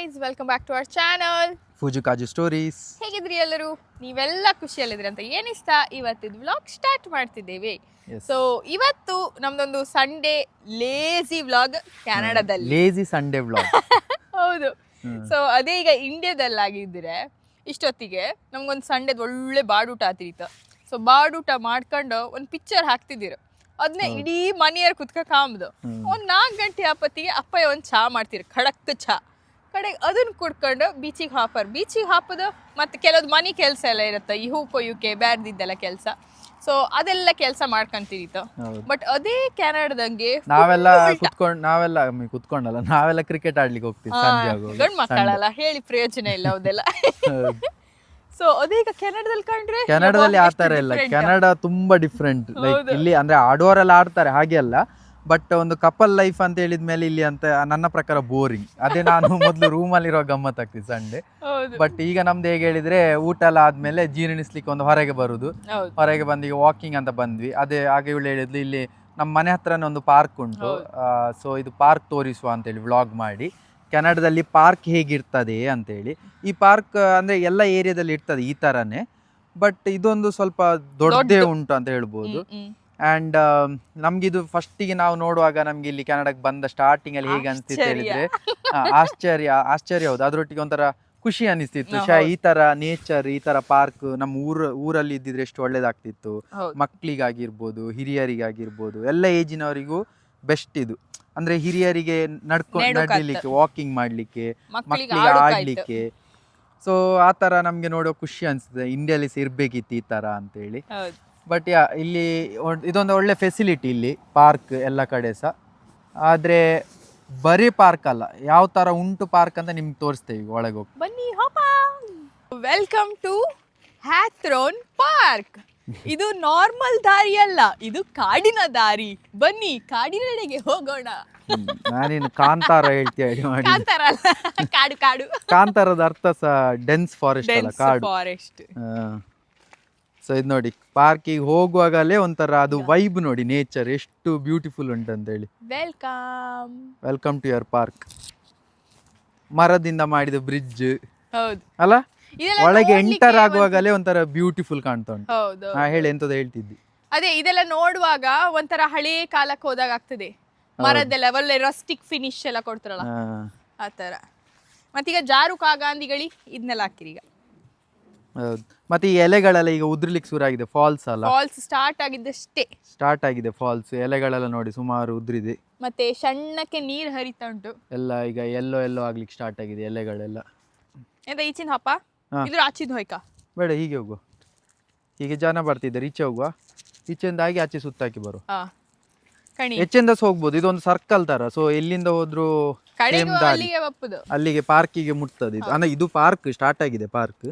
Guys, welcome back to our channel ಫೂಜು ಕಾಜು stories. ಹೇಗಿದ್ರಿ ಎಲ್ಲರೂ? ನೀವೆಲ್ಲ ಖುಷಿಯಲ್ಲಿದ್ರಿ ಅಂತ ಏನಿಸ್ತ ಇವತ್ತಿದ್ದು ವ್ಲಾಗ್ ಸ್ಟಾರ್ಟ್ ಮಾಡ್ತಿದ್ದೇವೆ. ಸೊ ಇವತ್ತು ನಮ್ದೊಂದು ಸಂಡೇ ಲೇಜಿ ವ್ಲಾಗ್ ಕ್ಯಾನಡಾದಲ್ಲಿ. Lazy Sunday vlog. ಹೌದು. ಸೊ ಅದೇ ಈಗ ಇಂಡಿಯಾದಲ್ಲಾಗಿದ್ರೆ ಇಷ್ಟೊತ್ತಿಗೆ ನಮ್ಗೊಂದು ಸಂಡೇದು ಒಳ್ಳೆ ಬಾಡೂಟ ಆತಿತ್ತು. ಸೊ ಬಾಡೂಟ ಮಾಡ್ಕೊಂಡು ಒಂದು ಪಿಕ್ಚರ್ ಹಾಕ್ತಿದ್ದೀರ, ಅದನ್ನೇ ಇಡೀ ಮನೆಯವ್ರು ಕುತ್ಕೊಂಬುದು. ಒಂದು 4 ಗಂಟೆ ಆಪತ್ತಿಗೆ ಅಪ್ಪಯ್ಯ ಒಂದು ಚಹಾ ಮಾಡ್ತೀರಿ, ಖಡಕ್ ಚಹಾ. ಕಡೆಗೆ ಅದನ್ನ ಕುಡ್ಕೊಂಡು ಬೀಚಿಗೆ ಹಾಕೋದು. ಮತ್ತು ಕೆಲವೊಂದು ಮನೆ ಕೆಲಸ ಎಲ್ಲ ಇರುತ್ತೆ, ಈ ಹೂ ಕೊಯ್ಯೋಕೆ ಬ್ಯಾರ್ದಿದ್ದೆಲ್ಲ ಕೆಲಸ. ಸೊ ಅದೆಲ್ಲ ಕೆಲಸ ಮಾಡ್ಕೊಂತಿರಿತ್ತು. ಬಟ್ ಅದೇ ಕೆನಡಾದಂಗೆ ನಾವೆಲ್ಲ ಕ್ರಿಕೆಟ್ ಆಡ್ಲಿಕ್ಕೆ ಹೋಗ್ತೀವಿ. ಗಂಡು ಮಕ್ಕಳಲ್ಲ, ಹೇಳಿ ಪ್ರಯೋಜನ ಇಲ್ಲ ಅದೆಲ್ಲ. ಸೊ ಅದೇ ಈಗ ಕೆನಡಾದಲ್ಲಿ ಕಂಡ್ರೆ ಕೆನಡಾದಲ್ಲಿ ಆತರ ಇಲ್ಲ. ಕೆನಡಾ ತುಂಬಾ ಡಿಫ್ರೆಂಟ್. ಲೈಕ್ ಇಲ್ಲಿ ಅಂದ್ರೆ ಆಡುವವರೆಲ್ಲ ಆಡ್ತಾರೆ ಹಾಗೆ ಅಲ್ಲ, ಬಟ್ ಒಂದು ಕಪಲ್ ಲೈಫ್ ಅಂತ ಹೇಳಿದ್ಮೇಲೆ ಇಲ್ಲಿ ಅಂತ ನನ್ನ ಪ್ರಕಾರ ಬೋರಿಂಗ್. ಅದೇ ನಾನು ಮೊದಲು ರೂಮಲ್ಲಿ ಇರೋ ಗಮ್ಮತ್ ಆಗ್ತಿತ್ತು ಸಂಡೆ. ಬಟ್ ಈಗ ನಮ್ದು ಹೇಗೆ ಹೇಳಿದ್ರೆ, ಊಟ ಎಲ್ಲ ಆದ್ಮೇಲೆ ಜೀರ್ಣಿಸ್ಲಿಕ್ಕೆ ಒಂದು ಹೊರಗೆ ಬರುದು. ಹೊರಗೆ ಬಂದು ಈಗ ವಾಕಿಂಗ್ ಅಂತ ಬಂದ್ವಿ. ಅದೇ ಹಾಗೆ ಇವಳು ಹೇಳಿದ್ಲು, ಇಲ್ಲಿ ನಮ್ಮ ಮನೆ ಹತ್ರನೇ ಒಂದು ಪಾರ್ಕ್ ಉಂಟು. ಸೊ ಇದು ಪಾರ್ಕ್ ತೋರಿಸುವ ಅಂತೇಳಿ ವ್ಲಾಗ್ ಮಾಡಿ, ಕೆನಡಾದಲ್ಲಿ ಪಾರ್ಕ್ ಹೇಗಿರ್ತದೆ ಅಂತೇಳಿ. ಈ ಪಾರ್ಕ್ ಅಂದ್ರೆ ಎಲ್ಲ ಏರಿಯಾದಲ್ಲಿ ಇರ್ತದೆ ಈ ತರನೇ, ಬಟ್ ಇದೊಂದು ಸ್ವಲ್ಪ ದೊಡ್ಡದೇ ಉಂಟು ಅಂತ ಹೇಳ್ಬೋದು. ಅಂಡ್ ನಮ್ಗಿದು ಫಸ್ಟಿಗೆ ನಾವು ನೋಡುವಾಗ ನಮ್ಗೆ ಇಲ್ಲಿ ಕೆನಡಾಗೆ ಬಂದ ಸ್ಟಾರ್ಟಿಂಗ್ ಅಲ್ಲಿ ಹೇಗೆ ಅನಿಸ್ತಿತ್ತು ಹೇಳಿದ್ರೆ, ಆಶ್ಚರ್ಯ ಹೌದು. ಅದ್ರೊಟ್ಟಿಗೆ ಒಂಥರ ಖುಷಿ ಅನಿಸ್ತಿತ್ತು. ಈ ತರ ನೇಚರ್, ಈ ತರ ಪಾರ್ಕ್ ನಮ್ಮ ಊರಲ್ಲಿ ಇದ್ದಿದ್ರೆ ಎಷ್ಟು ಒಳ್ಳೇದಾಗ್ತಿತ್ತು. ಮಕ್ಕಳಿಗಾಗಿರ್ಬೋದು, ಹಿರಿಯರಿಗಾಗಿರ್ಬೋದು, ಎಲ್ಲ ಏಜಿನವರಿಗೂ ಬೆಸ್ಟ್ ಇದು. ಅಂದ್ರೆ ಹಿರಿಯರಿಗೆ ನಡಿಲಿಕ್ಕೆ, ವಾಕಿಂಗ್ ಮಾಡ್ಲಿಕ್ಕೆ, ಮಕ್ಕಳಿಗೆ ಆಡ್ಲಿಕ್ಕೆ. ಸೊ ಆ ತರ ನಮ್ಗೆ ನೋಡೋ ಖುಷಿ ಅನ್ಸುತ್ತೆ. ಇಂಡಿಯಾಲಿ ಇರ್ಬೇಕಿತ್ತು ಈ ತರ ಅಂತೇಳಿ. ಬಟ್ ಇಲ್ಲಿ ಇದೊಂದು ಒಳ್ಳೆ ಫೆಸಿಲಿಟಿ ಇಲ್ಲಿ ಪಾರ್ಕ್ ಎಲ್ಲ ಕಡೆ ಸಹ. ಆದ್ರೆ ಬರೀ ಪಾರ್ಕ್ ಅಲ್ಲ, ಯಾವ ತರ ಉಂಟು ಪಾರ್ಕ್ ಅಂತ ನಿಮ್ಗೆ ತೋರಿಸ್ತೇವೆ ಈಗ ಒಳಗೆ ಹೋಗಿ. ಬನ್ನಿ ಹೋಪ. Welcome to Hawthorn park. ಇದು ನಾರ್ಮಲ್ ದಾರಿ ಅಲ್ಲ, ಇದು ಕಾಡಿನ ದಾರಿ. ಬನ್ನಿ ಕಾಡಿನೆಡೆಗೆ ಹೋಗೋಣ. ನಾನೇನು ಕಾಂತಾರ ಹೇಳ್ತೀಯ? ಕಾಂತಾರ ಅಲ್ಲ, ಕಾಡು ಕಾಡು. ಕಾಂತಾರದ ಅರ್ಥ ಸಹ ಡೆನ್ಸ್ ಫಾರೆಸ್ಟ್ ಅಲ್ಲ, ಕಾಡು ಫಾರೆಸ್ಟ್. ಸೊ ಇದು ನೋಡಿ, ಪಾರ್ಕಿಗೆ ಹೋಗುವಾಗಲೇ ಒಂಥರ ಅದು ವೈಬ್ ನೋಡಿ, ನೇಚರ್ ಎಷ್ಟು ಬ್ಯೂಟಿಫುಲ್ ಉಂಟಂತ ಹೇಳಿ. Welcome to your park. ಮರದಿಂದ ಮಾಡಿದ ಬ್ರಿಡ್ಜ್ ಅಲ್ಲ, ಒಳಗೆ ಎಂಟರ್ ಆಗುವಾಗಲೇ ಒಂಥರ ಬ್ಯೂಟಿಫುಲ್ ಕಾಣ್ತಾ ಉಂಟು. ಹೇಳಿ ಎಂತದ ಹೇಳ್ತಿದ್ದಿ? ಅದೇ ಇದೆಲ್ಲ ನೋಡುವಾಗ ಒಂಥರ ಹಳೇ ಕಾಲಕ್ಕೆ ಹೋದಾಗ ಆಗ್ತದೆ. ಮರದೆಲ್ಲ ಒಳ್ಳೆ ರಸ್ಟಿಕ್ ಫಿನಿಶ್ ಎಲ್ಲ ಕೊಡ್ತಾರಲ್ಲ ಆತರ. ಮತ್ತೀಗ ಜಾರುಕಾ ಗಾಂಧಿಗಳಿ ಇದನ್ನೆಲ್ಲ ಹಾಕಿರಿ ಈಗ. ಹೌದು. ಮತ್ತೆ ಈ ಎಲೆಗಳೆಲ್ಲ ಈಗ ಉದ್ರಲಿಕ್ಕೆ ಶುರು ಆಗಿದೆ. ಫಾಲ್ಸ್ ಅಲ್ಲ, ಫಾಲ್ಸ್ ಸ್ಟಾರ್ಟ್ ಆಗಿದೆ ಫಾಲ್ಸ್. ಎಲೆಗಳೆಲ್ಲ ನೋಡಿ ಸುಮಾರು ಉದ್ರಿದೆ. ಮತ್ತೆ ಸಣ್ಣಕ್ಕೆ ನೀರು ಹರಿತಾ ಉಂಟು. ಎಲ್ಲ ಈಗ ಎಲ್ಲೋ ಆಗ್ಲಿಕ್ಕೆ ಸ್ಟಾರ್ಟ್ ಆಗಿದೆ ಎಲೆಗಳೆಲ್ಲ. ಎಂತ ಈಚಿನ ಹಪ್ಪ ಇದ್ರ ಆಚಿದ ಹೋಯ್ಕ ಬೇಡ, ಹೀಗೆ ಹೋಗುವ. ಹೀಗೆ ಜನ ಬರ್ತಿದ್ದಾರೆ, ಈಚೆ ಹೋಗುವ. ಈಚೆಯಿಂದ ಆಗಿ ಆಚೆ ಸುತ್ತಾಕಿ ಬರುವ. ಹೆಚ್ಚಿಂದ ಹೋಗ್ಬೋದು. ಇದೊಂದು ಸರ್ಕಲ್ ತರ. ಸೊ ಎಲ್ಲಿಂದ ಹೋದ್ರು ಅಲ್ಲಿಗೆ ಪಾರ್ಕಿಗೆ ಮುಟ್ತದೆ. ಅಂದ್ರೆ ಇದು ಪಾರ್ಕ್ ಸ್ಟಾರ್ಟ್ ಆಗಿದೆ. ಪಾರ್ಕ್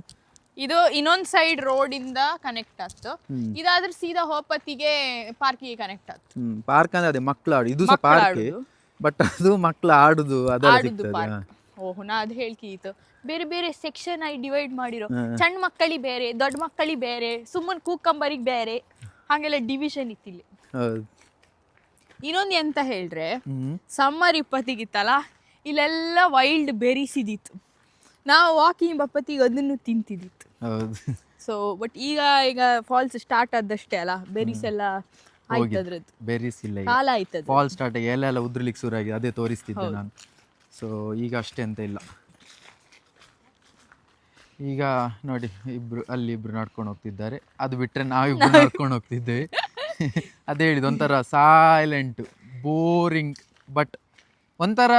ಇದು ಇನ್ನೊಂದ್ ಸೈಡ್ ರೋಡ್ ಇಂದ ಕನೆಕ್ಟ್ ಆಗ್ತು. ಇದಾದ್ರೆ ಸೀದಾ ಹೋಪತ್ತಿಗೆ ಪಾರ್ಕಿಗೆ ಕನೆಕ್ಟ್ ಆಗ್ತು. ಪಾರ್ಕ್ ಅಂದ್ರೆ ಅದೇ ಮಕ್ಕಳು ಆಡು, ಇದು ಸಹ ಪಾರ್ಕ್, ಬಟ್ ಅದು ಮಕ್ಕಳು ಆಡುದು ಅದೆಲ್ಲ ಸಿಗ್ತದೆ. ಓಹ್, ನಾ ಅದು ಹೇಳ್ಕೀತು. ಬೇರೆ ಬೇರೆ ಸೆಕ್ಷನ್ ಆಗಿ ಡಿವೈಡ್ ಮಾಡಿರೋ, ಸಣ್ಣ ಮಕ್ಕಳಿಗೆ ಬೇರೆ, ದೊಡ್ಡ ಮಕ್ಕಳಿಗೆ ಬೇರೆ, ಸುಮ್ಮನೆ ಕೂಕಂಬರಿಗೆ ಬೇರೆ, ಹಾಗೆಲ್ಲ ಡಿವಿಷನ್ ಇತ್ತಿಲ್ಲಿ. ಇನ್ನೊಂದು ಎಂತ ಹೇಳ್ರೆ, ಸಮ್ಮರ್ 20 ಇಲ್ಲೆಲ್ಲ ವೈಲ್ಡ್ ಬೆರೀಸ್ ಇದ್ದಿತ್ತು. ನಾವು ವಾಕಿಂಗ್ ಬಪ್ಪತ್ತಿಗೆ ಅದನ್ನು ತಿಂತಿದ್ದಿತ್ತು. ಸೊ ಬಟ್ ಈಗ ಫಾಲ್ಸ್ ಸ್ಟಾರ್ಟ್ ಆದಷ್ಟೇ ಅಲ್ಲ, ಬೆರೀಸ್ ಎಲ್ಲ ಆಯ್ತದ್ರದ್ದು. ಬೆರೀಸ್ ಇಲ್ಲ, ಕಾಲ ಆಯ್ತದ. ಫಾಲ್ಸ್ ಸ್ಟಾರ್ಟ್ ಆಗಿ ಎಲ್ಲ ಉದ್ರಲಿಕ್ಕೆ ಶುರು ಆಗಿದೆ. ಅದೇ ತೋರಿಸ್ತಿದ್ದೆ ನಾನು. ಸೊ ಈಗ ಅಷ್ಟೇ ಅಂತ ಇಲ್ಲ. ಈಗ ನೋಡಿ, ಅಲ್ಲಿ ಇಬ್ರು ನಡ್ಕೊಂಡು ಹೋಗ್ತಿದ್ದಾರೆ. ಅದು ಬಿಟ್ರೆ ನಾವಿಬ್ರು ನಡ್ಕೊಂಡು ಹೋಗ್ತಿದ್ದೇವೆ. ಅದೇ ಹೇಳಿದ, ಒಂಥರ ಸೈಲೆಂಟ್, ಬೋರಿಂಗ್, ಬಟ್ ಒಂಥರ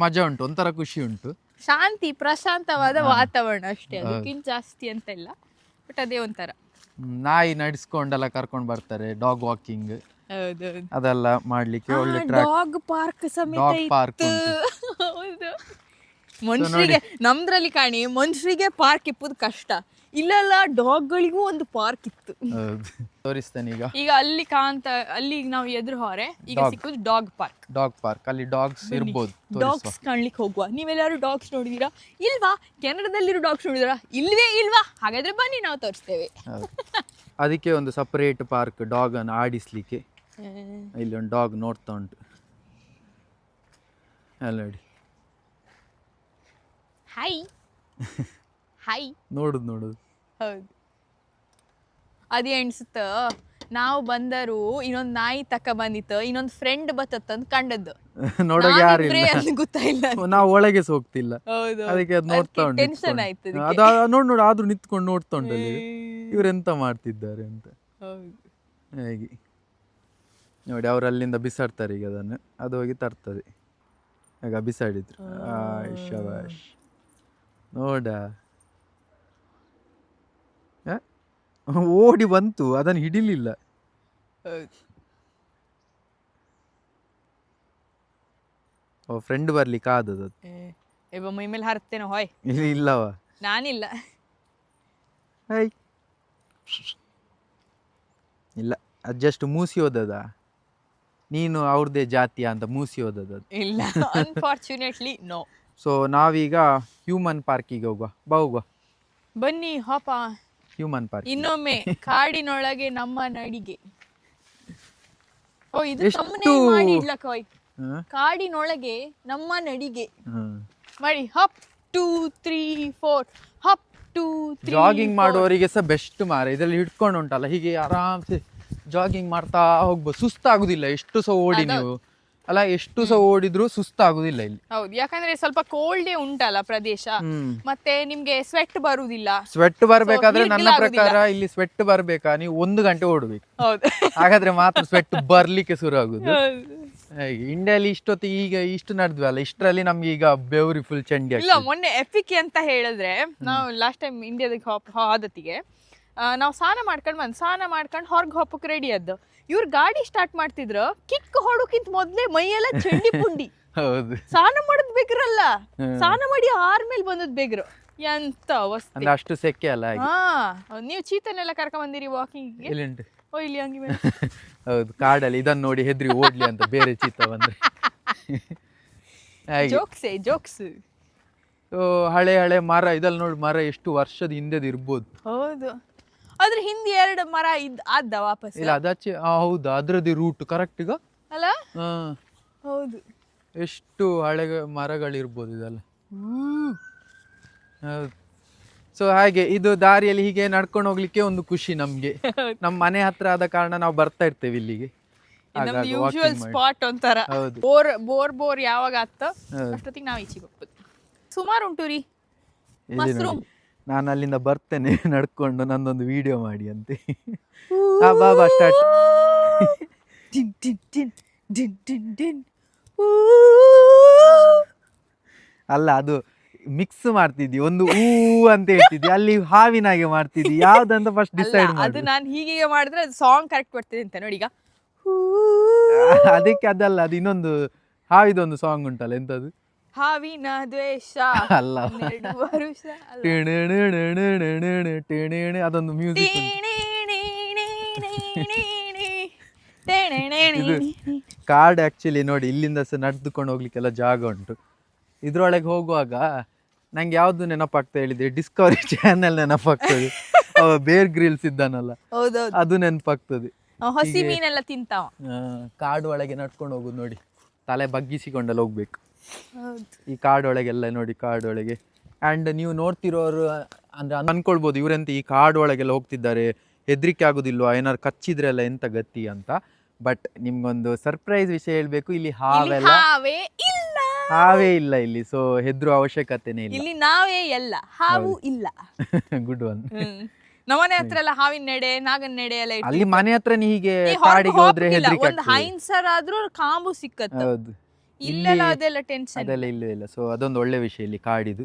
ಮಜಾ ಉಂಟು, ಒಂಥರ ಖುಷಿ ಉಂಟು. ಶಾಂತಿ, ಪ್ರಶಾಂತವಾದ ವಾತಾವರಣ ಅಷ್ಟೇ, ಅದಕ್ಕಿಂತ ಜಾಸ್ತಿ ಅಂತ ಇಲ್ಲ. ಬಟ್ ಅದೇ ಒಂಥರ ನಾಯಿ ನಡೆಸ್ಕೊಂಡೆಲ್ಲ ಕರ್ಕೊಂಡು ಬರ್ತಾರೆ. ಡಾಗ್ ವಾಕಿಂಗ್ ಅದೆಲ್ಲ ಮಾಡ್ಲಿಕ್ಕೆ ಒಳ್ಳೆ ಡಾಗ್ ಪಾರ್ಕ್ ಸಮೇತ. ಮನುಷ್ಯರಿಗೆ ನಮ್ದ್ರಲ್ಲಿ ಕಾಣಿ, ಮನುಷ್ಯರಿಗೆ ಪಾರ್ಕ್ ಇಪ್ಪುದು ಕಷ್ಟ. ಇಲ್ಲೆಲ್ಲ ಡಾಗ್ಗಳಿಗೂ ಒಂದು ಪಾರ್ಕ್ ಇತ್ತು. ತೋರಿಸ್ತೇನೆ ಈಗ ಅಲ್ಲಿ ಅಲ್ಲಿ ನಾವು ಎದುರು ಹೊರೆ ಈಗ ಸಿಕ್ಕುದು ಡಾಗ್ ಪಾರ್ಕ್. ಅಲ್ಲಿ ಡಾಗ್ಸ್ ಇರ್ಬೋದು. ಡಾಗ್ಸ್ ಕಾಣ್ಲಿಕ್ಕೆ ಹೋಗುವ. ನೀವೆಲ್ಲರೂ ಡಾಗ್ಸ್ ನೋಡಿದೀರಾ ಇಲ್ವಾ? ಕೆನಡಾದಲ್ಲಿರೋ ಡಾಗ್ಸ್ ನೋಡಿದೀರಾ ಇಲ್ವಾ? ಹಾಗಾದ್ರೆ ಬನ್ನಿ, ನಾವು ತೋರಿಸ್ತೇವೆ. ಅದಕ್ಕೆ ಒಂದು ಸಪರೇಟ್ ಪಾರ್ಕ್ ಡಾಗ್ ಅನ್ನು ಆಡಿಸ್ಲಿಕ್ಕೆ. ಇಲ್ಲಿ ಒಂದು ಡಾಗ್ ನೋಡ್ತಾ ಉಂಟು. ಅಲ್ಲಿ ನೋಡಿ, ಹಾಯ್ ಹಾಯ್ ನೋಡುದು ಹೌದು ಅದೇ ಎಣ್ಸುತ್ತ ನಾವು ಬಂದರು ಇನ್ನೊಂದ್ ನಾಯಿ ತಕ ಬಂದಿತ್ತು ಇನ್ನೊಂದ್ ಫ್ರೆಂಡ್ ಬತ್ತಂತ ಕಂಡದ್ದು ನೋಡೋಕೆ ಯಾರಿಲ್ಲ ಗೊತ್ತಾಯಿಲ್ಲ ನಾವು ಒಳಗೆ ಹೋಗ್ತಿಲ್ಲ ಹೌದು ಅದಕ್ಕೆ ಅದು ನೋಡ್ತಾ ಉಂಟು ಟೆನ್ಷನ್ ಆಯ್ತು ಅದು ನೋಡು ಆದ್ರೂ ನಿಂತ್ಕೊಂಡು ನೋಡ್ತಾ ಉಂಟಲ್ಲಿ ಇವ್ರೆಂತ ಮಾಡ್ತಿದ್ದಾರೆ ಅಂತ ಹೌದು ಹೇಗೆ ನೋಡಿ ಅವ್ರು ಅಲ್ಲಿಂದ ಬಿಸಾಡ್ತಾರೆ ಈಗ ಅದನ್ನು ಅದು ಹೋಗಿ ತರ್ತದೆ ಆಗ ಬಿಸಾಡಿದ್ರು ಶಬಾಷ್ ನೋಡ ಓಡಿ ಬಂತು ಅದನ್ನು ಹಿಡಿಲಿಲ್ಲ ಫ್ರೆಂಡ್ ಬರ್ಲಿಕ್ಕೆ ಆದದ್ದು ಮೈ ಮೇಲೆ ಹರ್ತೇನೆ ಹೊಯ್ ಇಲ್ಲವ ನಾನಿಲ್ಲ ಹೈ ಇಲ್ಲ ಅದು ಜಸ್ಟ್ ಮೂಸಿ ಹೋದದ ನೀನು ಅವ್ರದ್ದೇ ಜಾತಿಯ ಅಂತ ಮೂಸಿ ಹೋದದ ಇಲ್ಲ ಅನ್ಫಾರ್ಚುನೇಟ್ಲಿ ನೋ ಸೊ ನಾವೀಗ ಹ್ಯೂಮನ್ ಪಾರ್ಕಿಗೆ ಹೋಗುವ ಬನ್ನಿ ಹಾಪ ಹ್ಯೂಮನ್ ಪಾರ್ಕ್ ಇನ್ನೊಮ್ಮೆ ಕಾಡಿನೊಳಗೆ ನಮ್ಮ ನಡಿಗೆ ಓ ಇದು ಎಷ್ಟು- thumbnail ಮಾಡಿ ಇಡ್ಲಕ್ಕ ಹೋಯ್ ಕಾಡಿನೊಳಗೆ ನಮ್ಮ ನಡಿಗೆ ಮಾಡಿ ಹಪ್ 2 3 4 ಹಪ್ 2 3 ಜಾಗಿಂಗ್ ಮಾಡುವವರಿಗೆ ಸಹ ಬೆಸ್ಟ್ ಮಾರ ಇದರಲ್ಲಿ ಹಿಡ್ಕೊಂಡು ಉಂಟಲ್ಲ ಹೀಗೆ ಆರಾಮ್ಸೆ ಜಾಗಿಂಗ್ ಮಾಡ್ತಾ ಹೋಗ್ಬೋದು ಸುಸ್ತಾಗುದಿಲ್ಲ ಎಷ್ಟು ಸಹ ಓಡಿ ನೀವು ಅಲ್ಲ ಎಷ್ಟು ಸಹ ಓಡಿದ್ರು ಸುಸ್ತಾಗುದಿಲ್ಲ ಇಲ್ಲಿ ಹೌದು ಯಾಕಂದ್ರೆ ಸ್ವಲ್ಪ ಕೋಲ್ಡೇ ಉಂಟಲ್ಲ ಪ್ರದೇಶ ಮತ್ತೆ ನಿಮ್ಗೆ ಸ್ವೆಟ್ ಬರುವುದಿಲ್ಲ ಸ್ವೆಟ್ ಬರ್ಬೇಕಾದ್ರೆ ನನ್ನ ಪ್ರಕಾರ ಇಲ್ಲಿ ಸ್ವೆಟ್ ಬರ್ಬೇಕಾ ನೀವು 1 ಗಂಟೆ ಓಡ್ಬೇಕು ಹೌದು ಹಾಗಾದ್ರೆ ಮಾತ್ರ ಸ್ವೆಟ್ ಬರ್ಲಿಕ್ಕೆ ಶುರು ಆಗುದು ಹಾಗೆ ಇಂಡಿಯಾಲಿ ಇಷ್ಟೊತ್ತಿಗೆ ಈಗ ಇಷ್ಟು ನಡೆದ್ವಲ್ಲ ಇಷ್ಟರಲ್ಲಿ ನಮ್ಗೆ ಈಗ ಬೆವರಿ ಫುಲ್ ಚಂಡಿ ಇಲ್ಲ ಮೊನ್ನೆ ಎಪಿಕೆ ಅಂತ ಹೇಳಿದ್ರೆ ನಾವು ಲಾಸ್ಟ್ ಟೈಮ್ ಇಂಡಿಯಾದಾಗ ಹೋದತ್ತಿಗೆ ನಾವು ಸ್ನಾನ ಮಾಡ್ಕೊಂಡು ಹೊರಗೆ ಹೋಗಕ್ಕೆ ರೆಡಿ ಆದ್ದು ಇವ್ರು ಗಾಡಿ ಸ್ಟಾರ್ಟ್ ಮಾಡ್ತಿದ್ರು ಕಿಕ್ ಹೊಡೋಕ್ಕಿಂತ ಮೊದ್ಲೇ ಮೈಯೆಲ್ಲ ಚಂಡಿ ಪುಂಡಿ ಹೌದು ಸ್ನಾನ ಮಾಡೋದ್ ಬೇಕ್ರಲ್ಲ ಸ್ನಾನ ಮಾಡಿ ಆರ್ಮೇಲೆ ಬಂದದ್ ಬೇಕ್ರು ಎಂತ ಅವಸ್ಥೆ ಅಂದ್ರೆ ಅಷ್ಟು ಸೆಕೆ ಅಲ್ಲ ಹಾಗೆ. ನೀವು ಚೀತನೆಲ್ಲ ಕರ್ಕೊಂಡ್ ಬಂದಿರಿ ವಾಕಿಂಗ್ ಎಲ್ಲಿಂಟು ಓ ಇಲ್ಲಿ ಹಂಗಿ ಮೇಲೆ ಹೌದು ಕಾಡಲ್ಲಿ ಇದನ್ನ ನೋಡಿ ಹೆದ್ರಿ ಓಡ್ಲಿ ಅಂತ ಬೇರೆ ಚೀತ ಬಂದ್ರೆ ಹಾಗೆ ಜೋಕ್ಸ್ ಸೊ ಹಳೆ ಮರ ಇದಲ್ಲಿ ನೋಡಿ ಮರ ಎಷ್ಟು ವರ್ಷದ ಹಿಂದೆದು ಇರ್ಬೋದು ಹೌದು ಅದ್ರ ಹಿಂದೆ 2 ಮರ ಆದ್ದ ವಾಪಸ್ ಇಲ್ಲ ಅದಾಚೆ ಹೌದು ಅದ್ರದ್ದು ರೂಟ್ ಕರೆಕ್ಟ್ ಈಗ ಅಲ್ಲ ಹಾ ಹೌದು ಎಷ್ಟು ಹಳೆ ಮರಗಳಿರ್ಬೋದು ಇದೆಲ್ಲ ಹೌದು ಸೊ ಹಾಗೆ ಇದು ದಾರಿಯಲ್ಲಿ ಹೀಗೆ ನಡ್ಕೊಂಡು ಹೋಗ್ಲಿಕ್ಕೆ ಒಂದು ಖುಷಿ ನಮ್ಗೆ ನಮ್ಮ ಮನೆ ಹತ್ರ ಆದ ಕಾರಣ ನಾವು ಬರ್ತಾ ಇರ್ತೇವೆ ಇಲ್ಲಿಗೆ ನಮ್ದು ಯೂಶುವಲ್ ಸ್ಪಾಟ್ ಒಂಥರ ಹೌದು ಬೋರ್ ಯಾವಾಗ ಆತ ಅಷ್ಟೊತ್ತಿಗೆ ನಾವು ಈಚೆಗೆ ಹೋಗ್ಬೋದು ಸುಮಾರು ಉಂಟು ರೀ ಮಶ್ರೂಮ್ ನಾನು ಅಲ್ಲಿಂದ ಬರ್ತೇನೆ ನಡ್ಕೊಂಡು ನಂದೊಂದು ವಿಡಿಯೋ ಮಾಡಿ ಅಂತೆ ಬಾ ಸ್ಟಾರ್ಟ್ ಅಲ್ಲ ಅದು ಮಿಕ್ಸ್ ಮಾಡ್ತಿದ್ದಿ ಒಂದು ಅಂತ ಹೇಳ್ತಿದ್ದಿ ಅಲ್ಲಿ ಹಾವಿನಾಗೆ ಮಾಡ್ತಿದ್ದಿ ಯಾವ್ದಂತ ಫಸ್ಟ್ ಡಿಸೈಡ್ ಅದು ಮಾಡಿ ನಾನು ಹೀಗೆ ಮಾಡಿದ್ರೆ ಅದು ಸಾಂಗ್ ಕರೆಕ್ಟ್ ಬರ್ತಿದೆ ಅಂತ ನೋಡಿ ಈಗ ಅದಕ್ಕೆ ಅದಲ್ಲ ಅದು ಇನ್ನೊಂದು ಹಾವಿದೊಂದು ಸಾಂಗ್ ಉಂಟಲ್ಲ ಎಂತದು ಹಾವಿನ ದ್ವೇಷ ಅಲ್ಲ 2 ವರುಷ ಅಲ್ಲ. ಅದೊಂದು ಮ್ಯೂಸಿಕ್ ಕಾಡ್ ಆಕ್ಚುಲಿ ನೋಡಿ ಇಲ್ಲಿಂದ ಸಹ ನಡೆದುಕೊಂಡು ಹೋಗ್ಲಿಕ್ಕೆಲ್ಲ ಜಾಗ ಉಂಟು ಇದ್ರೊಳಗೆ ಹೋಗುವಾಗ ನಂಗೆ ಯಾವ್ದು ನೆನಪಾಗ್ತಾ ಹೇಳಿದ್ರೆ ಡಿಸ್ಕವರಿ ಚಾನೆಲ್ ನೆನಪಾಗ್ತದೆ ಅವ ಬೇರ್ ಗ್ರಿಲ್ಸ್ ಇದ್ದಾನಲ್ಲ ಹೌದೌದು ಅದು ನೆನಪಾಗ್ತದೆ ಹಸಿ ಮೀನೆಲ್ಲ ತಿಂತಾವ ಕಾಡು ಒಳಗೆ ನಡ್ಕೊಂಡು ಹೋಗುದು ನೋಡಿ ತಲೆ ಬಗ್ಗಿಸಿಕೊಂಡಲ್ಲಿ ಹೋಗ್ಬೇಕು ಹೌದು ಈ ಕಾಡೊಳಗೆಲ್ಲ ನೋಡಿ ಕಾಡೊಳಗೆ ಆ್ಯಂಡ್ ನೀವು ನೋಡ್ತಿರೋರು ಅಂದ್ರೆ ಅನ್ಕೊಳ್ಬೋದು ಇವರೆಂತ ಈ ಕಾಡೊಳಗೆಲ್ಲ ಹೋಗ್ತಿದ್ದಾರೆ ಹೆದರಿಕೆ ಆಗೋದಿಲ್ವಾ ಏನಾದ್ರು ಕಚ್ಚಿದ್ರೆಲ್ಲ ಎಂತ ಗತಿ ಅಂತ ಬಟ್ ನಿಮ್ಗೊಂದು ಸರ್ಪ್ರೈಸ್ ವಿಷಯ ಹೇಳ್ಬೇಕು ಇಲ್ಲಿ ಹಾವೆಲ್ಲ ಹಾವೇ ಇಲ್ಲ ಇಲ್ಲಿ ಸೊ ಹೆದ್ರು ಅವಶ್ಯಕತೆನೇ ಇಲ್ಲ ಇಲ್ಲಿ ನಾವೇ ಎಲ್ಲ ಹಾವು ಇಲ್ಲ ಗುಡ್ ಒನ್ ನಮ್ಮನೆ ಹತ್ರ ಎಲ್ಲ ಹಾವಿನ ನೆಡೆ ನಾಗನ ನೆಡೆ ಎಲ್ಲ ಅಲ್ಲಿ ಮನೆ ಹತ್ರನೇ ಹೀಗೆ ಕಾಡಿಗೆ ಹೋದ್ರೆ ಹೆದರಿಕೆ ಒಂದು ಹೈನ್ಸರ್ ಆದ್ರೂ ಕಾಂಬು ಸಿಕ್ಕತ್ತ ಹೌದು ಇಲ್ಲೆಲ್ಲ ಅದೆಲ್ಲ ಟೆನ್ಷನ್ ಅದೆಲ್ಲ ಇಲ್ಲ ಸೊ ಅದೊಂದು ಒಳ್ಳೆ ವಿಷಯ ಇಲ್ಲಿ ಕಾಡಿದು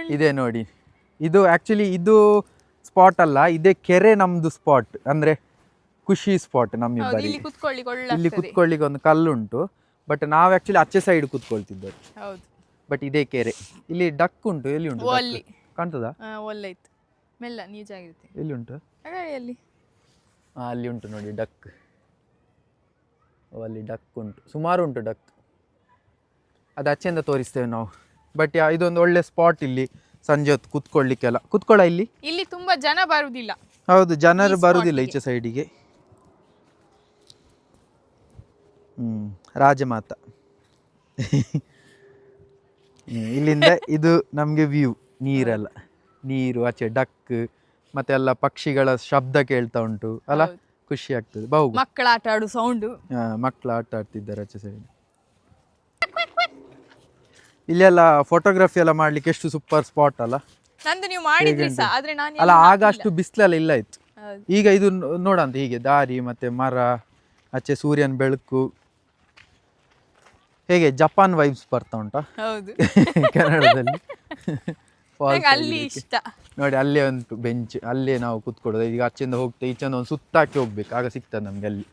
ಇದೆ ನೋಡಿ ಇದು ಆಕ್ಚುಲಿ ಇದು ಸ್ಪಾಟ್ ಅಲ್ಲ ಇದೇ ಕೆರೆ ನಮ್ದು ಸ್ಪಾಟ್ ಅಂದ್ರೆ ಖುಷಿ ಸ್ಪಾಟ್ ನಮ್ಮಿಬ್ಬರಿಗೆ ಇಲ್ಲಿ ಕುತ್ಕೊಳ್ಳಿಕ್ಕೆ ಒಂದು ಕಲ್ಲುಂಟು ಬಟ್ ನಾವು ಆಕ್ಚುಲಿ ಆಚೆ ಸೈಡ್ ಕುತ್ಕೊಳ್ತಿದ್ದೇವೆ ಬಟ್ ಇದೇ ಕೆರೆ ಇಲ್ಲಿ ಡಕ್ ಉಂಟು ಎಲ್ಲಿ ಉಂಟು ಕಾಣ್ತದಾ ಒಳ್ಳೆಯ್ತು ಮೆಲ್ಲ ನೀಜಾಗಿರುತ್ತೆ ಎಲ್ಲಿ ಉಂಟು ಅಲ್ಲಿ ಉಂಟು ನೋಡಿ ಡಕ್ ಅಲ್ಲಿ ಡಕ್ ಉಂಟು ಸುಮಾರು ಉಂಟು ಡಕ್ ಅದು ಆಚೆಯಿಂದ ತೋರಿಸ್ತೇವೆ ನಾವು ಬಟ್ ಇದೊಂದು ಒಳ್ಳೆ ಸ್ಪಾಟ್ ಇಲ್ಲಿ ಸಂಜೆ ಹೊತ್ತು ಕುತ್ಕೊಳ್ಳಿಕ್ಕೆಲ್ಲ ಕುತ್ಕೊಳ್ಳ ಇಲ್ಲಿ ತುಂಬಾ ಜನ ಬರುವುದಿಲ್ಲ ಹೌದು ಜನರು ಬರುವುದಿಲ್ಲ ಈಚೆ ಸೈಡಿಗೆ ರಾಜಮಾತ. ಇಲ್ಲಿಂದ ಇದು ನಮಗೆ ವ್ಯೂ, ನೀರೆಲ್ಲ, ನೀರು, ಆಚೆ ಡಕ್ ಮತ್ತೆ ಎಲ್ಲ ಪಕ್ಷಿಗಳ ಶಬ್ದ ಕೇಳ್ತಾ ಉಂಟು ಅಲ್ಲ, ಖುಷಿ ಆಗ್ತದೆ. ಬಹು ಮಕ್ಕಳ ಆಟ ಆಡು ಸೌಂಡು, ಮಕ್ಕಳು ಆಟ ಆಡ್ತಿದ್ದಾರೆ ಆಚೆ ಸೈಡ್. ಇಲ್ಲೆಲ್ಲ ಫೋಟೋಗ್ರಫಿ ಎಲ್ಲ ಮಾಡ್ಲಿಕ್ಕೆ ಎಷ್ಟು ಸೂಪರ್ ಸ್ಪಾಟ್ ಅಲ್ಲ. ನಂದು ನೀವು ಮಾಡಿದ್ರಿ ಸಹ, ಆದ್ರೆ ನಾನು ಅಲ್ಲ ಆಗ ಅಷ್ಟು ಬಿಸಿಲೆಲ್ಲ ಇಲ್ಲ ಇತ್ತು. ಈಗ ಇದು ನೋಡಂತ ಹೀಗೆ ದಾರಿ ಮತ್ತೆ ಮರ, ಆಚೆ ಸೂರ್ಯನ ಬೆಳಕು, ಹೇಗೆ ಜಪಾನ್ ವೈಬ್ಸ್ ಬರ್ತಾ ಉಂಟಾ ಹೌದು. ಕನ್ನಡದಲ್ಲಿ. ಅಲ್ಲಿ ಇಷ್ಟ ನೋಡಿ, ಅಲ್ಲೇ ಉಂಟು ಬೆಂಚ್, ಅಲ್ಲೇ ನಾವು ಕುತ್ಕೊಳ್ಳೋದು. ಈಗ ಆಚೆಯಿಂದ ಹೋಗ್ತೇವೆ, ಈಚೆಯಿಂದ ಒಂದು ಸುತ್ತಾಕಿ ಹೋಗ್ಬೇಕು, ಆಗ ಸಿಗ್ತದೆ ನಮ್ಗೆ ಅಲ್ಲಿ.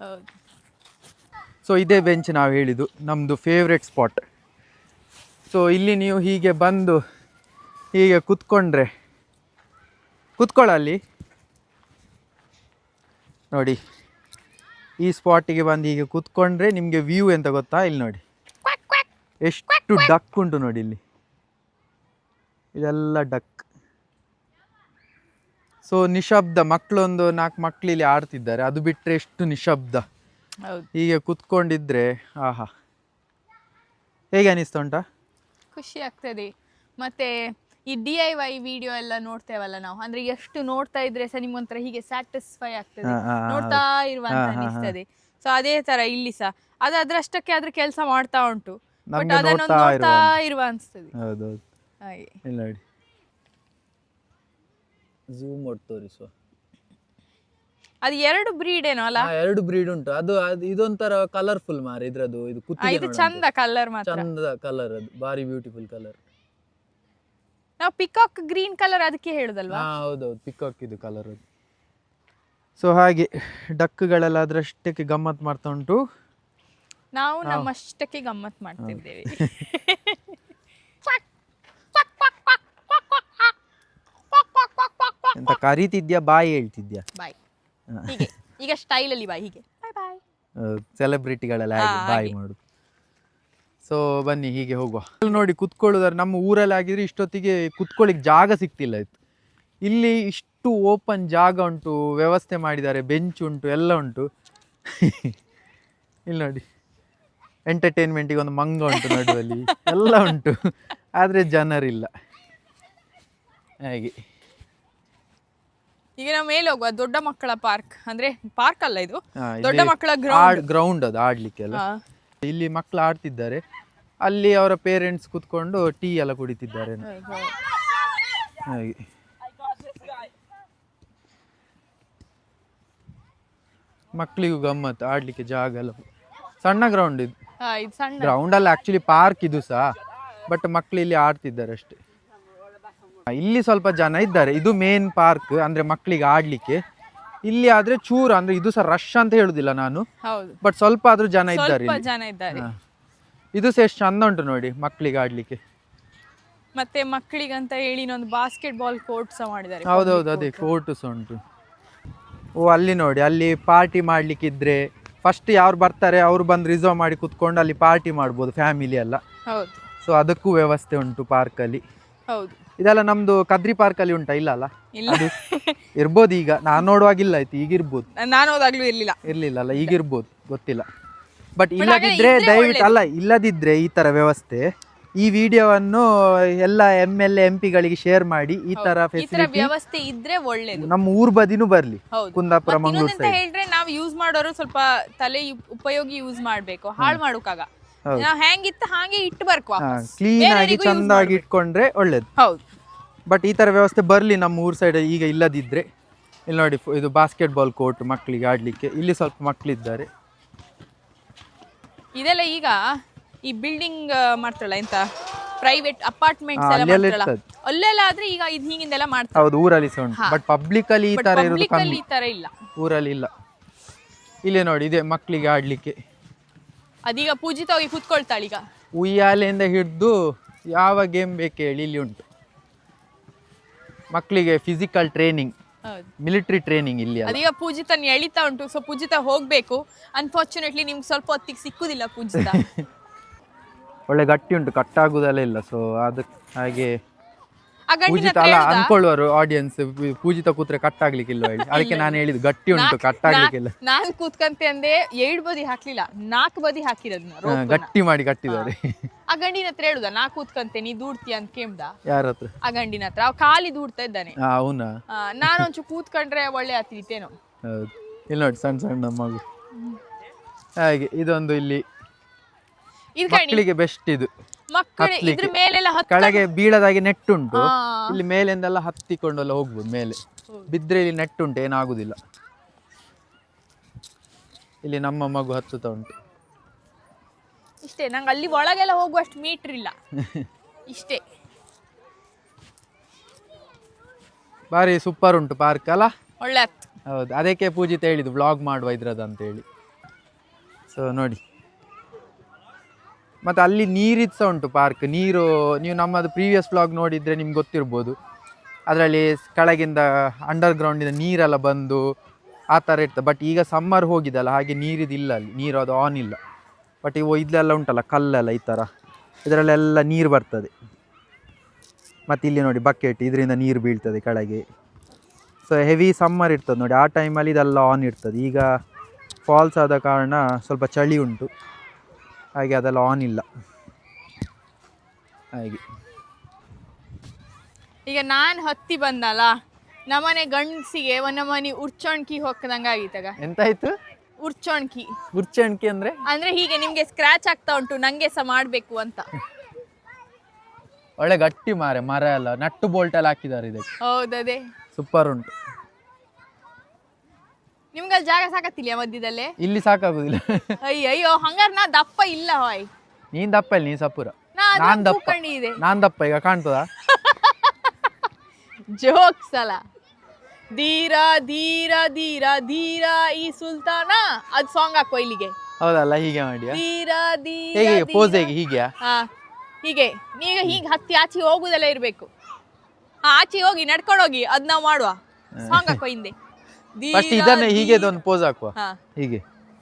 ಸೊ ಇದೇ ಬೆಂಚ್ ನಾವು ಹೇಳಿದ್ದು ನಮ್ಮದು ಫೇವ್ರೆಟ್ ಸ್ಪಾಟ್. ಸೊ ಇಲ್ಲಿ ನೀವು ಹೀಗೆ ಬಂದು ಹೀಗೆ ಕುತ್ಕೊಂಡ್ರೆ, ಕುತ್ಕೊಳ್ಳಲ್ಲಿ ನೋಡಿ, ಈ ಸ್ಪಾಟಿಗೆ ಬಂದು ಹೀಗೆ ಕುತ್ಕೊಂಡ್ರೆ ನಿಮಗೆ ವ್ಯೂ ಎಂತ ಗೊತ್ತಾ, ಇಲ್ಲಿ ನೋಡಿ ಎಷ್ಟು ಡಕ್ ಉಂಟು ನೋಡಿ, ಇಲ್ಲಿ ಇದೆಲ್ಲ ಡಕ್. ಸೊ ನಿಶಬ್ದ, ಮಕ್ಕಳೊಂದು 4 ಮಕ್ಕಳು ಇಲ್ಲಿ ಆಡ್ತಿದ್ದಾರೆ, ಅದು ಬಿಟ್ಟರೆ ಎಷ್ಟು ನಿಶಬ್ದ. ಹೀಗೆ ಕುತ್ಕೊಂಡಿದ್ರೆ ಆಹಾ, ಹೇಗೆ ಅನಿಸ್ತಾ ಉಂಟಾ? ಖುಷಿ ಆಗ್ತದೆ. ಮತ್ತೆ ಈ DIY ವಿಡಿಯೋ ಎಲ್ಲ ನೋಡ್ತೇವಲ್ಲ ನಾವು, ಅಂದ್ರೆ ಎಷ್ಟು ನೋಡ್ತಾ ಇದ್ರೆ ಸಹ ನಿಮ್ಗೊಂಥರ ಹೀಗೆ ಸ್ಯಾಟಿಸ್ಫೈ ಆಗ್ತದೆ, ನೋಡ್ತಾ ಇರುವಂತ ಅನಿಸ್ತದೆ. ಸೊ ಅದೇ ತರ ಇಲ್ಲಿ ಸಹ ಅದು ಅದ್ರಷ್ಟಕ್ಕೆ ಅದ್ರ ಕೆಲಸ ಮಾಡ್ತಾ ಉಂಟು, ಬಟ್ ಅದನ್ನು ನೋಡ್ತಾ ಇರುವ ಅನಿಸ್ತದೆ. ಹೌದೌದು, ನೋಡಿ ಝೂಮ್ ಮಾಡಿ ತೋರಿಸುವ. ಅದು 2 ಬ್ರೀಡ್ ಏನೋ ಅಲ್ಲ? 2 ಬ್ರೀಡ್ ಉಂಟು. ಅದು ಇದೊಂಥರ ಕಲರ್ಫುಲ್ ಮಾರ, ಇದ್ರದ್ದು ಇದು ಇದು ಚಂದ ಕಲರ್, ಮಾತ್ರ ಚಂದ ಕಲರ್, ಅದು ಬಾರಿ ಬ್ಯೂಟಿಫುಲ್ ಕಲರ್. ನಾವು ಪಿಕಾಕ್ ಗ್ರೀನ್ ಕಲರ್ ಅದಕ್ಕೆ ಹೇಳುದಲ್ವಾ? ಹೌದೌದು, ಪಿಕಾಕ್ ಇದು ಕಲರ್ ಅದು. ಸೊ ಹಾಗೆ ಡಕ್ಗಳೆಲ್ಲ ಅದ್ರಷ್ಟಕ್ಕೆ ಗಮ್ಮತ್ ಮಾಡ್ತಾ ಉಂಟು, ನಾವು ನಮ್ಮಷ್ಟಕ್ಕೆ ಗಮ್ಮತ್ ಮಾಡ್ತಿದ್ದೇವೆ. ಎಂತ ಕರೀತಿದ್ಯಾ, ಬಾಯಿ ಹೇಳ್ತಿದ್ಯಾ? ಬಾಯ್ ಹೀಗೆ, ಈಗ ಸ್ಟೈಲ್ ಅಲ್ಲಿ ಬಾಯ್ ಹೀಗೆ, ಬಾಯ್ ಬಾಯ್. ಸೆಲೆಬ್ರಿಟಿಗಳೆಲ್ಲ ಹಾಗೆ ಬಾಯ್ ಮಾಡುದು. ಸೊ ಬನ್ನಿ ಹೀಗೆ ಹೋಗುವ. ನೋಡಿ ಕುತ್ಕೊಳ್ಳೋದಾದ್ರೆ, ನಮ್ಮ ಊರಲ್ಲಿ ಆಗಿದ್ರೆ ಇಷ್ಟೊತ್ತಿಗೆ ಕುತ್ಕೊಳ್ಳಿಕ್ ಜಾಗ ಸಿಗ್ತಿಲ್ಲ ಇತ್ತು. ಇಲ್ಲಿ ಇಷ್ಟು ಓಪನ್ ಜಾಗ ಉಂಟು, ವ್ಯವಸ್ಥೆ ಮಾಡಿದ್ದಾರೆ, ಬೆಂಚ್ ಉಂಟು, ಎಲ್ಲ ಉಂಟು. ಇಲ್ಲಿ ನೋಡಿ, ಎಂಟರ್ಟೈನ್ಮೆಂಟಿಗೆ ಒಂದು ಮಂಗ ಉಂಟು ನಡುವಲ್ಲಿ, ಎಲ್ಲ ಉಂಟು, ಆದರೆ ಜನರಿಲ್ಲ. ಹಾಗೆ ಈಗ ನಾವು ಮೇಲೆ ಹೋಗುವ ದೊಡ್ಡ ಮಕ್ಕಳ ಪಾರ್ಕ್, ಅಂದ್ರೆ ಪಾರ್ಕ್ ಅಲ್ಲ ಇದು, ದೊಡ್ಡ ಮಕ್ಕಳ ಗ್ರೌಂಡ್ ಅದು ಆಡ್ಲಿಕ್ಕೆಲ್ಲ. ಇಲ್ಲಿ ಮಕ್ಕಳು ಆಡ್ತಿದ್ದಾರೆ, ಅಲ್ಲಿ ಅವರ ಪೇರೆಂಟ್ಸ್ ಕುತ್ಕೊಂಡು ಟೀ ಎಲ್ಲ ಕುಡಿತಿದ್ದಾರೆ. ಹಾಗೆ ಮಕ್ಕಳಿಗೂ ಗಮ್ಮತ್, ಆಡ್ಲಿಕ್ಕೆ ಜಾಗ ಎಲ್ಲ, ಸಣ್ಣ ಗ್ರೌಂಡ್ ಇದು. ಗ್ರೌಂಡ್ ಅಲ್ಲ ಆಕ್ಚುಲಿ, ಪಾರ್ಕ್ ಇದು ಸಹ, ಬಟ್ ಮಕ್ಕಳು ಇಲ್ಲಿ ಆಡ್ತಿದ್ದಾರೆ ಅಷ್ಟೇ. ಇಲ್ಲಿ ಸ್ವಲ್ಪ ಜನ ಇದ್ದಾರೆ, ಇದು ಮೇನ್ ಪಾರ್ಕ್ ಅಂದ್ರೆ ಮಕ್ಕಳಿಗೆ ಆಡ್ಲಿಕ್ಕೆ. ಇಲ್ಲಿ ಆದ್ರೆ ಚೂರು, ಅಂದ್ರೆ ಇದು ಸಹ ರಶ್ ಅಂತ ಹೇಳುದಿಲ್ಲ ನಾನು, ಬಟ್ ಸ್ವಲ್ಪ ಆದ್ರೂ ಜನ ಇದ್ದಾರೆ. ಇದು ಸಹ ಎಷ್ಟು ಚಂದ ಉಂಟು ನೋಡಿ ಮಕ್ಕಳಿಗೆ ಆಡ್ಲಿಕ್ಕೆ. ಮತ್ತೆ ಮಕ್ಕಳಿಗಂತ ಹೇಳಿ ಇನ್ನೊಂದು ಬಾಸ್ಕೆಟ್ ಬಾಲ್ ಕೋರ್ಟ್ ಸಹ ಮಾಡಿದ್ದಾರೆ. ಹೌದೌದು, ಅದೇ ಕೋರ್ಟ್ ಸಹ ಉಂಟು. ಓ ಅಲ್ಲಿ ನೋಡಿ, ಅಲ್ಲಿ ಪಾರ್ಟಿ ಮಾಡ್ಲಿಕ್ಕಿದ್ರೆ ಫಸ್ಟ್ ಯಾರು ಬರ್ತಾರೆ ಅವರು ಬಂದು ರಿಸರ್ವ್ ಮಾಡಿ ಕುತ್ಕೊಂಡು ಅಲ್ಲಿ ಪಾರ್ಟಿ ಮಾಡ್ಬೋದು, ಫ್ಯಾಮಿಲಿ ಎಲ್ಲ. ಸೊ ಅದಕ್ಕೂ ವ್ಯವಸ್ಥೆ ಉಂಟು ಪಾರ್ಕ್ ಅಲ್ಲಿ. ಇದೆಲ್ಲ ನಮ್ದು ಕದ್ರಿ ಪಾರ್ಕ್ ಅಲ್ಲಿ ಉಂಟಾ? ಇಲ್ಲ ಅಲ್ಲ, ಇರ್ಬೋದು. ಈಗ ನಾನು ನೋಡುವಾಗಿಲ್ಲ ಆಯ್ತು, ಈಗ ಇರ್ಬೋದು. ನಾನು ಹೋದಾಗ್ಲೂ ಇರ್ಲಿಲ್ಲ ಅಲ್ಲ, ಈಗ ಇರ್ಬೋದು, ಗೊತ್ತಿಲ್ಲ. ಬಟ್ ಇಲ್ಲದಿದ್ರೆ ದಯವಿಟ್ಟು, ಅಲ್ಲ ಇಲ್ಲದಿದ್ರೆ ಈ ತರ ವ್ಯವಸ್ಥೆ, ಈ ವಿಡಿಯೋವನ್ನು ಎಲ್ಲ MLA MP ಗಳಿಗೆ ಶೇರ್ ಮಾಡಿ. ಈ ತರ ಫೆಸಿಲಿಟಿ ವ್ಯವಸ್ಥೆ ಇದ್ರೆ ಒಳ್ಳೇದು. ನಮ್ಮ ಊರ್ ಬದಿನೂ ಬರ್ಲಿ, ಕುಂದಾಪುರ ಮಂಗಳೂರು ಸೈಡ್. ಹೇಳಿದ್ರೆ ನಾವು ಯೂಸ್ ಮಾಡೋರು ಸ್ವಲ್ಪ ತಲೆ ಉಪಯೋಗಿ ಯೂಸ್ ಮಾಡ್ಬೇಕು, ಹಾಳು ಮಾಡೋಕಾಗ ನಾವು ಹೆಂಗಿತ್ತು ಹಾಗೆ ಇಟ್ಟು ಬರ್ಕೋ, ಕ್ಲೀನ್ ಆಗಿ ಚಂದಾಗಿ ಇಟ್ಕೊಂಡ್ರೆ ಒಳ್ಳೇದು. ಹೌದು, ಬಟ್ ಈ ತರ ವ್ಯವಸ್ಥೆ ಬರ್ಲಿ ನಮ್ಮ ಊರ್ ಸೈಡ್. ಈಗ ಇಲ್ಲದಿದ್ರೆ ಇಲ್ಲಿ ನೋಡಿ, ಇದು ಬಾಸ್ಕೆಟ್ ಬಾಲ್ ಕೋರ್ಟ್ ಮಕ್ಕಳಿಗೆ ಆಡ್ಲಿಕ್ಕೆ. ಇಲ್ಲಿ ಸ್ವಲ್ಪ ಮಕ್ಕಳಿದ್ದಾರೆ. ಇದೆಲ್ಲ ಈಗ ಈ ಬಿಲ್ಡಿಂಗ್ ಮಾಡ್ತಾರಲ್ಲ, ಎಂತ ಪ್ರೈವೇಟ್ ಅಪಾರ್ಟ್ಮೆಂಟ್ಸ್ ಎಲ್ಲ ಮಾಡ್ತಾರಲ್ಲ, ಅಲ್ಲೆಲ್ಲ ಆದ್ರೆ ಈಗ ಇದು ಹಿಂಗಿಂದೆಲ್ಲ ಮಾಡ್ತಾರೆ. ಹೌದು, ಊರಲ್ಲಿ ಸಹ ಉಂಟು, ಬಟ್ ಪಬ್ಲಿಕ್ ಅಲ್ಲಿ ಈ ತರ ಇರೋದು ಕಮ್ಮಿ. ಈ ತರ ಇಲ್ಲ, ಊರಲ್ಲಿ ಇಲ್ಲ. ಇಲ್ಲೇ ನೋಡಿ, ಇದೆ ಮಕ್ಕಳಿಗೆ ಆಡ್ಲಿಕ್ಕೆ. ಅದೀಗ ಪೂಜಿತ ಹೋಗಿ ಕೂತ್ಕೊಳ್ತಾಳೆ. ಈಗ ಉಯ್ಯಾಲೆಯಿಂದ ಹಿಡಿದು ಯಾವ ಗೇಮ್ ಬೇಕು ಹೇಳಿ ಇಲ್ಲಿ ಉಂಟು. ಮಕ್ಕಳಿಗೆ ಫಿಸಿಕಲ್ ಟ್ರೈನಿಂಗ್, ಮಿಲಿಟರಿ ಟ್ರೈನಿಂಗ್ ಇಲ್ಲಿ. ಅದೀಗ ಪೂಜಿತನ್ ಎಳಿತಾ ಉಂಟು. ಸೊ ಪೂಜಿತ ಹೋಗ್ಬೇಕು. ಅನ್ಫಾರ್ಚುನೇಟ್ಲಿ ನಿಮ್ಗೆ ಸ್ವಲ್ಪ ಹೊತ್ತಿಗೆ ಸಿಕ್ಕುದಿಲ್ಲ ಪೂಜಿತ. ಒಳ್ಳೆ ಗಟ್ಟಿ ಉಂಟು, ಕಟ್ಟಾಗುದಲ್ಲ ಇಲ್ಲ. ಸೊ ಅದಕ್ಕೆ ಹಾಗೆ ಆ ಗಂಡಿನ ಪೂಜಿತ ಹತ್ರ ಅಲ್ಲ ಹೇಳುದಾ? ಅನ್ಕೊಳ್ಳುವರು ಆಡಿಯನ್ಸ್ ಪೂಜಿತ ಕೂತ್ರೆ ಕಟ್ ಆಗ್ಲಿಕ್ಕಿಲ್ಲ ಹೇಳಿ, ಅದಕ್ಕೆ ನಾನು ಹೇಳಿದ್ದು ಗಟ್ಟಿ ಉಂಟು ಕಟ್ ಆಗ್ಲಿಕ್ಕಿಲ್ಲ. ನಾನ್ ಕೂತ್ಕಂತೆ ಅಂದೆ 7 ಬದಿ ಹಾಕ್ಲಿಲ್ಲ, 4 ಬದಿ ಹಾಕಿರೋದ್ನ ಗಟ್ಟಿ ಮಾಡಿ ಕಟ್ಟಿದ್ದಾರೆ. ಆ ಗಂಡಿನ ಹತ್ರ ಹೇಳುದಾ ನಾ ಕೂತ್ಕಂತೆ ನೀ ದೂಡ್ತೀಯ ಅಂತ ಕೇಳ್ದ ಯಾರ ಹತ್ರ? ಆ ಗಂಡಿನ ಹತ್ರ. ಅವ್ ಖಾಲಿ ದೂಡ್ತಾ ಇದ್ದಾನೆ. ಅವನಾ? ನಾನೊಂಚೂರು ಕೂತ್ಕೊಂಡ್ರೆ ಒಳ್ಳೆ ಆಗ್ತಿತ್ತೇನೋ. ಹೌದು. ಇಲ್ಲಿ ನೋಡಿ ಸಣ್ಣ ಸಣ್ಣ ಮಗು ಹಾಗೆ. ಇದೊಂದು ಇಲ್ಲಿ ಇದು ಕಣಿ ಮಕ್ಕಳಿಗೆ ಬೆಸ್ಟ್ ಇದು. ಮಕ್ಕಳು ಇದ್ರ ಮೇಲೆಲ್ಲ ಕೆಳಗೆ ಬೀಳದಾಗಿ ನೆಟ್ ಉಂಟು, ಇಲ್ಲಿ ಮೇಲಿಂದೆಲ್ಲ ಹತ್ತಿಕೊಂಡೆಲ್ಲ ಹೋಗ್ಬೋದು ಮೇಲೆ. ಬಿದ್ರೆ ಇಲ್ಲಿ ನೆಟ್ ಉಂಟು, ಏನಾಗುದಿಲ್ಲ. ಇಲ್ಲಿ ನಮ್ಮ ಮಗು ಹತ್ತುತ್ತಾ ಉಂಟು. ಇಷ್ಟೇ, ನಂಗೆ ಅಲ್ಲಿ ಒಳಗೆಲ್ಲ ಹೋಗುವಷ್ಟು ಮೀಟರ್ ಇಲ್ಲ, ಇಷ್ಟೇ. ಬಾರಿ ಸೂಪರ್ ಉಂಟು ಪಾರ್ಕ್ ಅಲ್ಲ? ಒಳ್ಳೆ ಹತ್ತು. ಹೌದು, ಅದಕ್ಕೆ ಪೂಜಿತ ಹೇಳಿದ್ದು ವ್ಲಾಗ್ ಮಾಡುವ ಇದ್ರದ್ದು ಅಂತ ಹೇಳಿ. ಸೊ ನೋಡಿ, ಮತ್ತು ಅಲ್ಲಿ ನೀರಿದ್ದು ಸಹ ಉಂಟು ಪಾರ್ಕ್. ನೀರು ನೀವು ನಮ್ಮದು ಪ್ರೀವಿಯಸ್ ವ್ಲಾಗ್ ನೋಡಿದರೆ ನಿಮ್ಗೆ ಗೊತ್ತಿರ್ಬೋದು. ಅದರಲ್ಲಿ ಕೆಳಗಿಂದ ಅಂಡರ್ಗ್ರೌಂಡಿಂದ ನೀರೆಲ್ಲ ಬಂದು ಆ ಥರ ಇರ್ತದೆ. ಬಟ್ ಈಗ ಸಮ್ಮರ್ ಹೋಗಿದಲ್ಲ, ಹಾಗೆ ನೀರಿದಿಲ್ಲ ಅಲ್ಲಿ, ನೀರು ಅದು ಆನ್ ಇಲ್ಲ. ಬಟ್ ಇವು ಇದೆಲ್ಲ ಉಂಟಲ್ಲ ಕಲ್ಲೆಲ್ಲ ಈ ಥರ, ಇದರಲ್ಲೆಲ್ಲ ನೀರು ಬರ್ತದೆ. ಮತ್ತು ಇಲ್ಲಿ ನೋಡಿ ಬಕೆಟ್, ಇದರಿಂದ ನೀರು ಬೀಳ್ತದೆ ಕೆಳಗೆ. ಸೊ ಹೆವಿ ಸಮ್ಮರ್ ಇರ್ತದೆ ನೋಡಿ, ಆ ಟೈಮಲ್ಲಿ ಇದೆಲ್ಲ ಆನ್ ಇರ್ತದೆ. ಈಗ ಫಾಲ್ಸ್ ಆದ ಕಾರಣ ಸ್ವಲ್ಪ ಚಳಿ ಉಂಟು, ಹಾಗೆ ಅದೆಲ್ಲ ಆನ್ ಇಲ್ಲ ಹಾಗೆ. ಈಗ ನಾನು ಹತ್ತಿ ಬಂದಲ್ಲ, ನಮ್ಮನೆ ಗಂಡಸಿಗೆ ನಮ್ಮನೆ ಉರ್ಚೊಣ್ಕಿ ಹೊಕ್ಕದಂಗೆ ಆಗಿತ್ತಾಗ. ಎಂತಾಯ್ತು? ಉರ್ಚೊಣ್ಕಿ. ಉರ್ಚಣ್ಕಿ ಅಂದ್ರೆ? ಅಂದ್ರೆ ಹೀಗೆ ನಿಮ್ಗೆ ಸ್ಕ್ರಾಚ್ ಆಗ್ತಾ ಉಂಟು, ನಂಗೆ ಸಹ ಮಾಡ್ಬೇಕು ಅಂತ. ಒಳ್ಳೆ ಗಟ್ಟಿ ಮರ ಎಲ್ಲ ನಟ್ಟು ಬೋಲ್ಟ್ ಎಲ್ಲ ಹಾಕಿದ್ದಾರೆ ಇದಕ್ಕೆ. ಹೌದದೇ ಸೂಪರ್ ಉಂಟು. ನಿಮ್ಗಲ್ಲಿ ಜಾಗ ಸಾಕತ್ತಿಲ್ಲ ಮಧ್ಯದಲ್ಲೇ? ಇಲ್ಲಿ ಸಾಕಾಗುದಿಲ್ಲ. ಅಯ್ಯೋ ಹಂಗಾರ ನಾ ದಪ್ಪ ಇಲ್ಲ ಹೊಯ್. ನೀನ್ ದಪ್ಪ ಇಲ್ಲ, ನೀನ್ ಸಪುರ. ನಾನ್ ದಪ್ಪ. ನಾನ್ ದಪ್ಪ ಈಗ ಕಾಣ್ತದ? ಜೋಕ್ಸ್ ಅಲ್ಲ. ಧೀರ ಧೀರ ಧೀರ ಧೀರ ಈ ಸುಲ್ತಾನ, ಅದ್ ಸಾಂಗ್ ಹಾಕೋ ಇಲ್ಲಿಗೆ. ಹೌದಲ್ಲ, ಹೀಗೆ ಮಾಡಿ. ಧೀರ ಧೀರ ಹೇಗೆ ಪೋಸ್ ಹೇಗೆ? ಹೀಗೆ ಹೀಗೆ ನೀಗ ಹೀಗೆ ಹತ್ತಿ ಆಚೆ ಹೋಗುದೆಲ್ಲ ಇರ್ಬೇಕು. ಆಚೆ ಹೋಗಿ ನಡ್ಕೊಂಡು ಹೋಗಿ ಅದ್ ನಾವ್ ಮಾಡುವ. ಸಾಂಗ್ ಹಾಕೋ ಹಿಂದೆ. ಫಸ್ಟ್ ಇದನ್ನ ಹೀಗೆ ಒಂದು ಪೋಸ್ ಹಾಕುವ. ಹೀಗೆ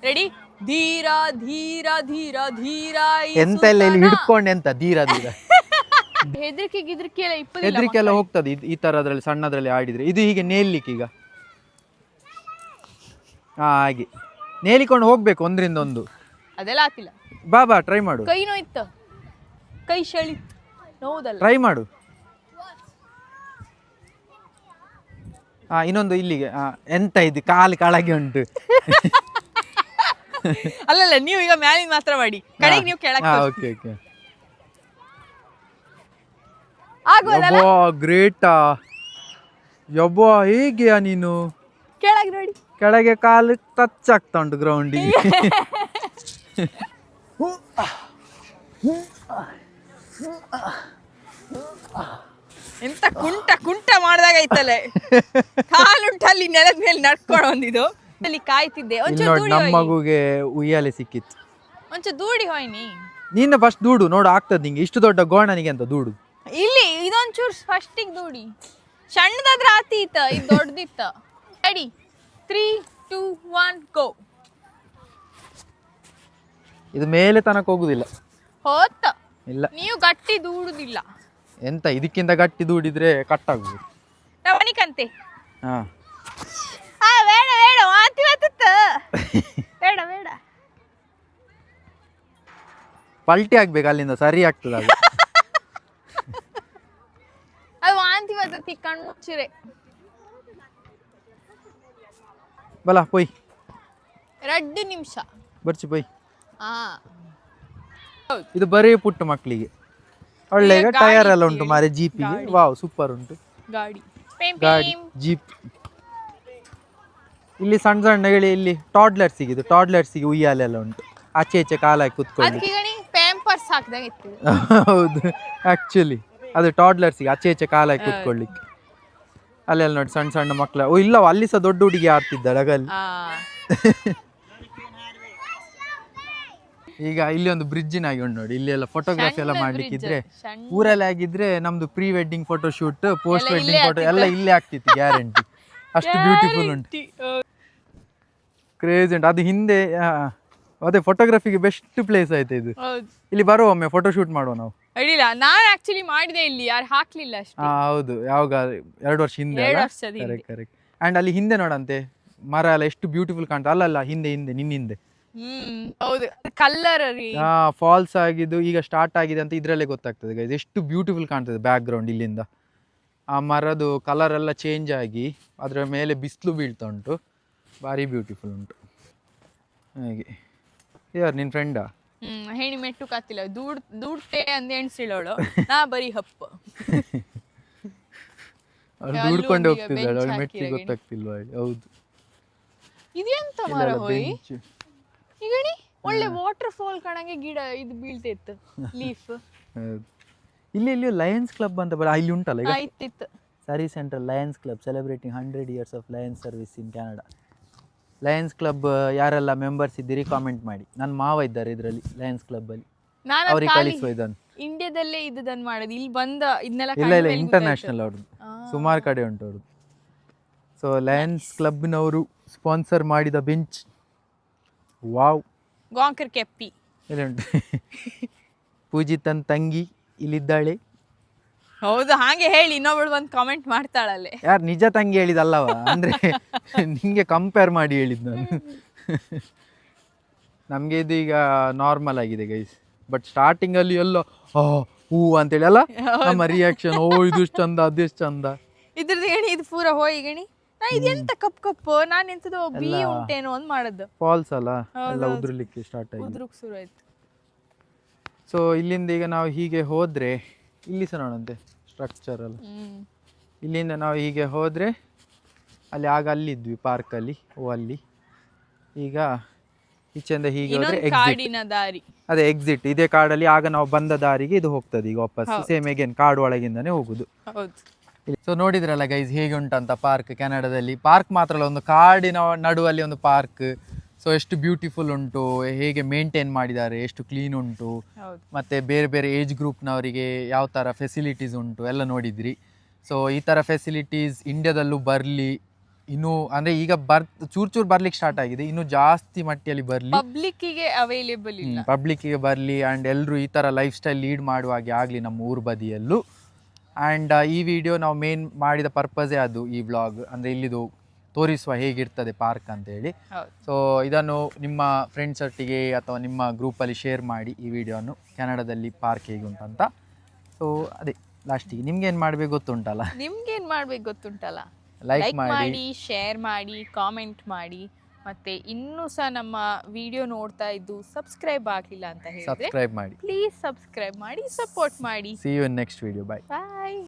ರೆಡಿ? ಧೀರ ಧೀರ ಧೀರ ಧೀರ ಎಂತ ಇಲ್ಲ ಇಲ್ಲಿ ಹಿಡ್ಕೊಂಡು ಎಂತ ಧೀರ ಧೀರ. ಹೆದರಿಕೆ ಗಿದ್ರಿಕೆ ಎಲ್ಲ ಇಪ್ಪದಿಲ್ಲ. ಹೆದರಿಕೆ ಎಲ್ಲ ಹೋಗ್ತದೆ ಈ ತರದ್ರಲ್ಲಿ ಸಣ್ಣದ್ರಲ್ಲಿ ಆಡಿದ್ರೆ. ಇದು ಹೀಗೆ ನೇಲಿಕ್ಕೆ ಈಗ ಹಾಗೆ ನೇಲಿಕೊಂಡು ಹೋಗ್ಬೇಕು ಒಂದ್ರಿಂದ ಒಂದು. ಅದೆಲ್ಲ ಆತಿಲ್ಲ. ಬಾ ಟ್ರೈ ಮಾಡು. ಕೈ ನೋಯ್ತು, ಕೈ ಶಳಿ ನೋವುದಲ್ಲ. ಟ್ರೈ ಮಾಡು. ಇನ್ನೊಂದು ಇಲ್ಲಿಗೆ. ಎಂತ ಇದು ಕಾಲು ಕೆಳಗೆ ಉಂಟು. ಅಲ್ಲಲ್ಲ, ನೀವು ಈಗ ಮ್ಯಾಲಿನ ಮಾತ್ರ ಮಾಡಿ, ಕಡೆಗೆ ನೀವು ಕೆಳಗೆ. Okay okay. ಆಗೋದಲ್ಲ? ಗ್ರೇಟಾ ಯಬ್ಬಾ, ಹೇಗೆಯಾ ನೀನು? ಕೆಳಗೆ ನೋಡಿ, ಕೆಳಗೆ ಕಾಲು ಟಚ್ ಆಗ್ತಾ ಉಂಟು ಗ್ರೌಂಡಿಗೆ. ಎಂತ ಕುಂಟ ಕುಂಟ ಮಾಡ್ದಾಗ ಐತಲ್ಲ, ಕಾಲುಂಟ ಅಲ್ಲಿ ನೆಲದ ಮೇಲೆ ನಡ್ಕೊಂಡು ಬಂದಿದ್ದು. ಅಲ್ಲಿ ಕಾಯ್ತಿದ್ದೆ. ಒಂಚೂರು ನಮ್ಮ ಮಗುಗೆ ಉಯ್ಯಾಲೆ ಸಿಕ್ಕಿತ್ತು. ಒಂಚೂರು ದೂಡಿ ಹೋಯ್ನಿ. ನೀನು ಫಸ್ಟ್ ದೂಡು ನೋಡು, ಆಗ್ತದೆ ನಿಂಗೆ. ಇಷ್ಟು ದೊಡ್ಡ ಗೋಣನಿಗೆ ಅಂತ ದೂಡು. ಇಲ್ಲಿ ಇದೊಂಚೂರು ಫಸ್ಟಿಗೆ ದೂಡಿ. ಸಣ್ಣದಾದ್ರೆ ಆತೀತ, ಇದು ದೊಡ್ಡದಿತ್ತ. ರೆಡಿ? 3 2 1 ಗೋ. ಇದು ಮೇಲೆ ತನಕ ಹೋಗುದಿಲ್ಲ. ಹೋತ ಇಲ್ಲ, ನೀವು ಗಟ್ಟಿ ದೂಡುದಿಲ್ಲ. ಎಂತ ಇದಕ್ಕಿಂತ ಗಟ್ಟಿ ದೂಡಿದ್ರೆ ಕಟ್ ಆಗುದು. ರವಣಿಕಂತೆ. ಹಾ ಬೇಡ ಬೇಡ, ವಾಂತಿ ಬರ್ತದ. ಬೇಡ ಬೇಡ, ಪಲ್ಟಿ ಆಗ್ಬೇಕು ಅಲ್ಲಿಂದ, ಸರಿ ಆಗ್ತದ ಅದು. ಅದು ವಾಂತಿ ಬರ್ತತಿ ಕಣ್ಣು ಮುಚ್ಚಿರೆ. ಬಲ ಪೊಯ್ 2 ನಿಮಿಷ ಬರ್ಚಿ ಪೊಯ್. ಹಾ, ಇದು ಬರೀ ಪುಟ್ಟ ಮಕ್ಕಳಿಗೆ. ಒಳ್ಳೆ ಟೈರ್ ಎಲ್ಲ ಉಂಟು ಮಾರೆ ಜೀಪಿಗೆ. ವಾವ್ ಸೂಪರ್ ಉಂಟು ಗಾಡಿ ಜೀಪ್. ಇಲ್ಲಿ ಸಣ್ಣ ಸಣ್ಣ ಹೇಳಿ ಇಲ್ಲಿ ಟಾಡ್ಲರ್ಸಿಗೆ, ಇದು ಟಾಡ್ಲರ್ಸಿಗೆ ಉಯ್ಯಾಲೆ ಎಲ್ಲ ಉಂಟು. ಆಚೆ ಈಚೆ ಕಾಲಾಗಿ ಕುತ್ಕೊಂಡು. ಪ್ಯಾಂಪರ್ಸ್ ಹಾಕಿದಾಗ ಇತ್ತು. ಹೌದು, ಆಕ್ಚುಲಿ ಅದು ಟಾಡ್ಲರ್ಸಿಗೆ ಆಚೆ ಈಚೆ ಕಾಲಾಗಿ ಕುತ್ಕೊಳ್ಳಿಕ್ಕೆ. ಅಲ್ಲೆಲ್ಲ ನೋಡಿ ಸಣ್ಣ ಸಣ್ಣ ಮಕ್ಕಳ. ಓ ಇಲ್ಲ, ಅಲ್ಲಿ ಸಹ ದೊಡ್ಡ ಹುಡುಗಿ ಆಡ್ತಿದ್ದಾಳೆ ಆಗಲ್ಲಿ. ಈಗ ಇಲ್ಲಿ ಒಂದು ಬ್ರಿಡ್ಜಿನಾಗಿ ಉಂಟು ನೋಡಿ. ಇಲ್ಲಿ ಎಲ್ಲ ಫೋಟೋಗ್ರಫಿ ಎಲ್ಲ ಮಾಡ್ಲಿಕ್ಕಿದ್ರೆ, ಊರಲ್ಲಿ ಆಗಿದ್ರೆ ನಮ್ದು pre wedding photo shoot, post wedding photo ಎಲ್ಲ ಇಲ್ಲೇ ಆಗ್ತಿತ್ತು ಗ್ಯಾರಂಟಿ. ಅಷ್ಟು ಬ್ಯೂಟಿಫುಲ್ ಉಂಟು, ಕ್ರೇಜ್ ಉಂಟು. ಅದು ಹಿಂದೆ ಅದೇ ಫೋಟೋಗ್ರಫಿಗೆ ಬೆಸ್ಟ್ ಪ್ಲೇಸ್ ಆಯ್ತು ಇದು. ಇಲ್ಲಿ ಬರುವ ಒಮ್ಮೆ ಫೋಟೋ ಶೂಟ್ ಮಾಡುವ ನಾವು. ಅಡ್ಡಿಲ್ಲ, ನಾನು ಆಕ್ಚುಲಿ ಮಾಡಿದೆ ಇಲ್ಲಿ, ಯಾರು ಹಾಕ್ಲಿಲ್ಲ ಅಷ್ಟೇ. ಹೌದು, ಯಾವಾಗ 2 ವರ್ಷ ಹಿಂದೆ 2 ಅಲ್ಲ? ವರ್ಷದ ಹಿಂದೆ. Correct correct. ಆ್ಯಂಡ್ ಅಲ್ಲಿ ಹಿಂದೆ ನೋಡಂತೆ ಮರ ಎಲ್ಲ ಎಷ್ಟು ಬ್ಯೂಟಿಫುಲ್ ಕಾಣ್ತಾ. ಅಲ್ಲಲ್ಲ, ಹಿಂದೆ ಹಿಂದೆ ನಿನ್ನ ಹಿಂದೆ ಹೌದು, ಕಲ್ಲರ್ ರೀ. ಫಾಲ್ಸ್ ಆಗಿದ್ದು ಈಗ ಸ್ಟಾರ್ಟ್ ಆಗಿದೆ ಅಂತ ಇದ್ರಲ್ಲೇ ಗೊತ್ತಾಗ್ತದೆ ಗೈಸ್. ಎಷ್ಟು ಬ್ಯೂಟಿಫುಲ್ ಕಾಣ್ತದೆ ಬ್ಯಾಕ್ ಗ್ರೌಂಡ್ ಇಲ್ಲಿಂದ. ಆ ಮರದು ಕಲರ್ ಎಲ್ಲ ಚೇಂಜ್ ಆಗಿ ಅದರ ಮೇಲೆ ಬಿಸಿಲು ಬೀಳ್ತಾ ಉಂಟು, ಭಾರಿ ಬ್ಯೂಟಿಫುಲ್ ಉಂಟು. ಹಾಗೆ ಯಾರು ನಿನ್ನ ಫ್ರೆಂಡಾ? ಹೇಳಿ ಮೆಟ್ಟು ಕಾತಿಲ್ಲ, ದೂಡ್ತೆ ಅಂದ ಎಣ್ಸಿಳೋಳು, ನಾ ಬರೀ ಹಪ್ಪ. ಅವ್ಳು ದುಡ್ಕೊಂಡು ಹೋಗ್ತಿದ್ದಾಳೆ, ಅವಳು ಮೆಟ್ಟಿಗೆ ಗೊತ್ತಾಗ್ತಿಲ್ವ? ಹೌದು. ಇದೆಂತ ಮರ ಹೋಯ್ ಈಗಣಿ, ಒಳ್ಳೆ ವಾಟರ್ ಫಾಲ್ ಕಾಣಂಗೆ ಗಿಡ ಇದು ಬೀಳ್ತಿತ್ತು, ಲೀಫ್. ಇಲ್ಲಿ ಲಯನ್ಸ್ ಕ್ಲಬ್ ಅಂತ ಇಲ್ಲಿ ಉಂಟಲ್ಲ ಈಗ. ಇತ್ತಿತ್ತು ಸರಿ central Lions club celebrating 100 years of Lions service in Canada. Lions club ಯಾರೆಲ್ಲ ಮೆಂಬರ್ಸ್ ಇದ್ದೀರಿ ಕಾಮೆಂಟ್ ಮಾಡಿ. ನನ್ನ ಮಾವ ಇದ್ದಾರೆ ಇದರಲ್ಲಿ ಲಯನ್ಸ್ ಕ್ಲಬ್ ಅಲ್ಲಿ, ಅವ್ರಿಗೆ ಕಳಿಸುವ ಇದನ್ನು. ಇಂಡಿಯಾದಲ್ಲೇ ಇದನ್ನ ಮಾಡೋದು, ಇಲ್ಲಿ ಬಂದ ಇದನ್ನೆಲ್ಲ ಇಲ್ಲ ಇಂಟರ್ನ್ಯಾಷನಲ್ ಅವ್ರದ್ದು, ಸುಮಾರು ಕಡೆ ಉಂಟು ಅವ್ರದ್ದು. ಸೊ ಲಯನ್ಸ್ ಕ್ಲಬ್ನವರು ಸ್ಪಾನ್ಸರ್ ಮಾಡಿದ ಬೆಂಚ್. ವಾವ್, ಗಾಂಕರ್ ಕೆಪ್ಪಿ ಇಲ್ಲಿ ಉಂಟು. ಪೂಜಿತನ್ ತಂಗಿ ಇಲ್ಲಿದ್ದಾಳೆ. ಹೌದು, ಹಾಗೆ ಹೇಳಿ ಇನ್ನೊಬ್ಳು ಒಂದು ಕಾಮೆಂಟ್ ಮಾಡ್ತಾಳಲ್ಲೇ. ಯಾರು ನಿಜ ತಂಗಿ ಹೇಳಿದಲ್ಲವ, ಅಂದ್ರೆ ನಿಂಗೆ ಕಂಪೇರ್ ಮಾಡಿ ಹೇಳಿದ್ ನಾನು. ನಮಗೆ ಇದು ಈಗ ನಾರ್ಮಲ್ ಆಗಿದೆ ಗೈಸ್, ಬಟ್ ಸ್ಟಾರ್ಟಿಂಗ್ ಅಲ್ಲಿ ಎಲ್ಲ ಹೂ ಅಂತೇಳಿ ಅಲ್ಲ ನಮ್ಮ ರಿಯಾಕ್ಷನ್, ಓ ಇದು ಚಂದ ಅದೆಷ್ಟು ಚಂದ. ಇದ್ರದ್ದು ಗಣಿ ಇದು ಪೂರ ಹೋಯ್ ಗಣಿ, ನಾ ಇದೆಂತ ಕಪ್ಪು ನಾನು ಎಂತದೋ ಬಿ ಉಂಟೇನೋ ಅಂತ ಮಾಡದ್ದು. ಫಾಲ್ಸ್ ಅಲ್ಲ, ಎಲ್ಲ ಉದ್ರಲಿಕ್ಕೆ ಸ್ಟಾರ್ಟ್ ಆಗಿದೆ, ಉದ್ರಕ್ಕೆ ಶುರು ಆಯ್ತು. ಸೊ ಇಲ್ಲಿಂದ ಈಗ ನಾವು ಹೀಗೆ ಹೋದ್ರೆ, ಇಲ್ಲಿ ಸಹ ನೋಡಂತೆ ಸ್ಟ್ರಕ್ಚರ್ ಅಲ್ಲ, ಇಲ್ಲಿಂದ ನಾವು ಹೀಗೆ ಹೋದ್ರೆ ಅಲ್ಲಿ ಅಲ್ಲಿದ್ವಿ ಪಾರ್ಕಲ್ಲಿ, ಅಲ್ಲಿ ಈಗ ಈಚೆಯಿಂದ ಹೀಗೆ ಹೋದ್ರೆ ಕಾಡಿನ ದಾರಿ, ಅದೇ ಎಕ್ಸಿಟ್ ಇದೇ ಕಾಡಲ್ಲಿ. ಆಗ ನಾವು ಬಂದ ದಾರಿಗೆ ಇದು ಹೋಗ್ತದೆ ಈಗ ವಾಪಸ್, ಸೇಮ್ ಅಗೇನ್ ಕಾಡು ಒಳಗಿಂದಾನೆ ಹೋಗುದು. ಸೊ ನೋಡಿದ್ರಲ್ಲ ಗೈಸ್ ಹೇಗೆ ಉಂಟಂತ ಪಾರ್ಕ್ ಕೆನಡಾದಲ್ಲಿ. ಪಾರ್ಕ್ ಮಾತ್ರ ಅಲ್ಲ, ಒಂದು ಕಾಡಿನ ನಡುವಲ್ಲಿ ಒಂದು ಪಾರ್ಕ್. ಸೊ ಎಷ್ಟು ಬ್ಯೂಟಿಫುಲ್ ಉಂಟು, ಹೇಗೆ ಮೇಂಟೈನ್ ಮಾಡಿದ್ದಾರೆ, ಎಷ್ಟು ಕ್ಲೀನ್ ಉಂಟು, ಮತ್ತು ಬೇರೆ ಬೇರೆ ಏಜ್ ಗ್ರೂಪ್ನವರಿಗೆ ಯಾವ ಥರ ಫೆಸಿಲಿಟೀಸ್ ಉಂಟು ಎಲ್ಲ ನೋಡಿದ್ರಿ. ಸೊ ಈ ಥರ ಫೆಸಿಲಿಟೀಸ್ ಇಂಡಿಯಾದಲ್ಲೂ ಬರಲಿ, ಇನ್ನೂ ಅಂದರೆ ಈಗ ಚೂರು ಬರ್ಲಿಕ್ಕೆ ಸ್ಟಾರ್ಟ್ ಆಗಿದೆ, ಇನ್ನೂ ಜಾಸ್ತಿ ಮಟ್ಟಿಯಲ್ಲಿ ಬರಲಿ, ಪಬ್ಲಿಕ್ಕಿಗೆ ಅವೈಲೇಬಲ್ ಇಲ್ಲ, ಪಬ್ಲಿಕ್ಕಿಗೆ ಬರಲಿ. ಆ್ಯಂಡ್ ಎಲ್ಲರೂ ಈ ಥರ ಲೈಫ್ ಸ್ಟೈಲ್ ಲೀಡ್ ಮಾಡುವ ಹಾಗೆ ಆಗಲಿ ನಮ್ಮ ಊರು ಬದಿಯಲ್ಲೂ. ಆ್ಯಂಡ್ ಈ ವಿಡಿಯೋ ನಾವು ಮೇನ್ ಮಾಡಿದ ಪರ್ಪಸೇ ಅದು, ಈ ವ್ಲಾಗ್ ಅಂದರೆ ಇಲ್ಲಿದು ತೋರಿಸುವ ಹೇಗಿರ್ತದೆ ಪಾರ್ಕ್ ಅಂತೇಳಿ. ಸೊ ಇದನ್ನು ನಿಮ್ಮ ಫ್ರೆಂಡ್ಸ್ ಒಟ್ಟಿಗೆ ಅಥವಾ ನಿಮ್ಮ ಗ್ರೂಪಲ್ಲಿ ಶೇರ್ ಮಾಡಿ ಈ ವಿಡಿಯೋನು, ಕೆನಡಾದಲ್ಲಿ ಪಾರ್ಕ್ ಹೇಗೆ ಉಂಟಂತ. ಸೊ ಅದೇ ಲಾಸ್ಟಿಗೆ ನಿಮ್ಗೇನು ಮಾಡಬೇಕು ಗೊತ್ತುಂಟಲ್ಲ, ಲೈಕ್ ಮಾಡಿ, ಶೇರ್ ಮಾಡಿ, ಕಾಮೆಂಟ್ ಮಾಡಿ, ಮತ್ತೆ ಇನ್ನೂ ಸಹ ನಮ್ಮ ವಿಡಿಯೋ ನೋಡ್ತಾ ಇದ್ದು ಸಬ್ಸ್ಕ್ರೈಬ್ ಆಗಲಿಲ್ಲ ಅಂತ ಹೇಳಿದ್ರೆ ಸಬ್ಸ್ಕ್ರೈಬ್ ಮಾಡಿ, ಪ್ಲೀಸ್ ಸಬ್ಸ್ಕ್ರೈಬ್ ಮಾಡಿ, ಸಪೋರ್ಟ್ ಮಾಡಿ. See you in next video. Bye. Bye.